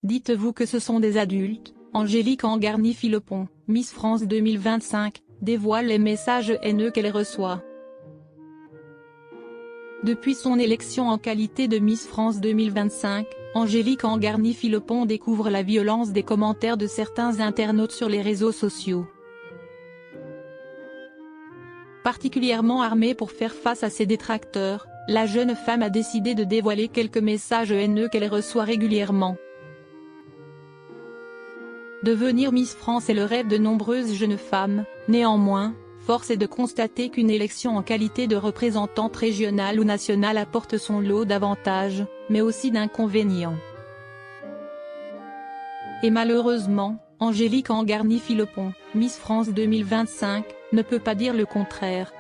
Dites-vous que ce sont des adultes. Angélique Angarny-Philpon, Miss France 2025, dévoile les messages haineux qu'elle reçoit. Depuis son élection en qualité de Miss France 2025, Angélique Angarny-Philpon découvre la violence des commentaires de certains internautes sur les réseaux sociaux. Particulièrement armée pour faire face à ses détracteurs, la jeune femme a décidé de dévoiler quelques messages haineux qu'elle reçoit régulièrement. Devenir Miss France est le rêve de nombreuses jeunes femmes, néanmoins, force est de constater qu'une élection en qualité de représentante régionale ou nationale apporte son lot d'avantages, mais aussi d'inconvénients. Et malheureusement, Angélique Angarny-Philpon, Miss France 2025, ne peut pas dire le contraire.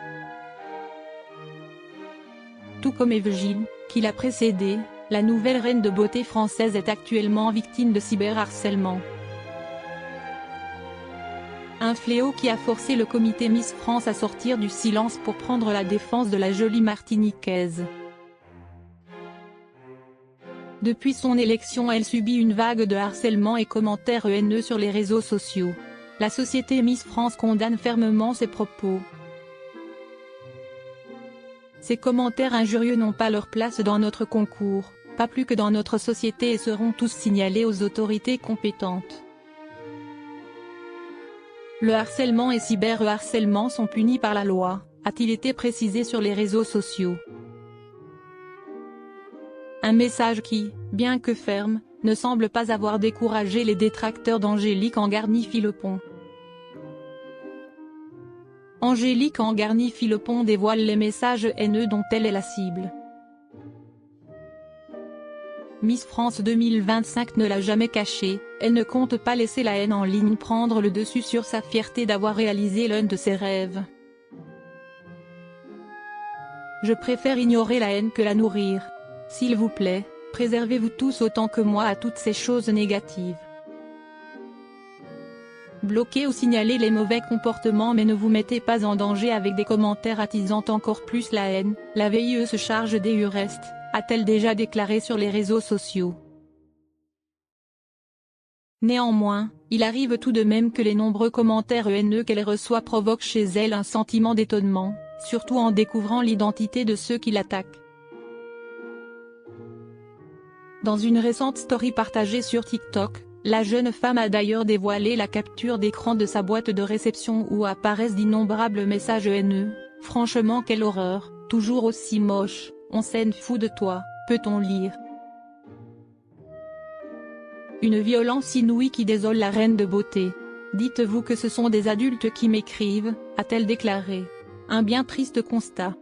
Tout comme Evelyne, qui l'a précédée, la nouvelle reine de beauté française est actuellement victime de cyberharcèlement. Un fléau qui a forcé le comité Miss France à sortir du silence pour prendre la défense de la jolie Martiniquaise. Depuis son élection, elle subit une vague de harcèlement et commentaires haineux sur les réseaux sociaux. La société Miss France condamne fermement ces propos. Ces commentaires injurieux n'ont pas leur place dans notre concours, pas plus que dans notre société, et seront tous signalés aux autorités compétentes. Le harcèlement et cyberharcèlement sont punis par la loi, a-t-il été précisé sur les réseaux sociaux. Un message qui, bien que ferme, ne semble pas avoir découragé les détracteurs d'Angélique Angarny-Philpon. Angélique Angarny-Philpon dévoile les messages haineux dont elle est la cible. Miss France 2025 ne l'a jamais caché, elle ne compte pas laisser la haine en ligne prendre le dessus sur sa fierté d'avoir réalisé l'un de ses rêves. Je préfère ignorer la haine que la nourrir. S'il vous plaît, préservez-vous tous autant que moi à toutes ces choses négatives. Bloquez ou signalez les mauvais comportements, mais ne vous mettez pas en danger avec des commentaires attisant encore plus la haine. La VIE se charge des restes, a-t-elle déjà déclaré sur les réseaux sociaux. Néanmoins, il arrive tout de même que les nombreux commentaires haineux qu'elle reçoit provoquent chez elle un sentiment d'étonnement, surtout en découvrant l'identité de ceux qui l'attaquent. Dans une récente story partagée sur TikTok, la jeune femme a d'ailleurs dévoilé la capture d'écran de sa boîte de réception où apparaissent d'innombrables messages haineux. Franchement, quelle horreur, toujours aussi moche, on s'en fout de toi, peut-on lire. Une violence inouïe qui désole la reine de beauté. Dites-vous que ce sont des adultes qui m'écrivent, a-t-elle déclaré. Un bien triste constat.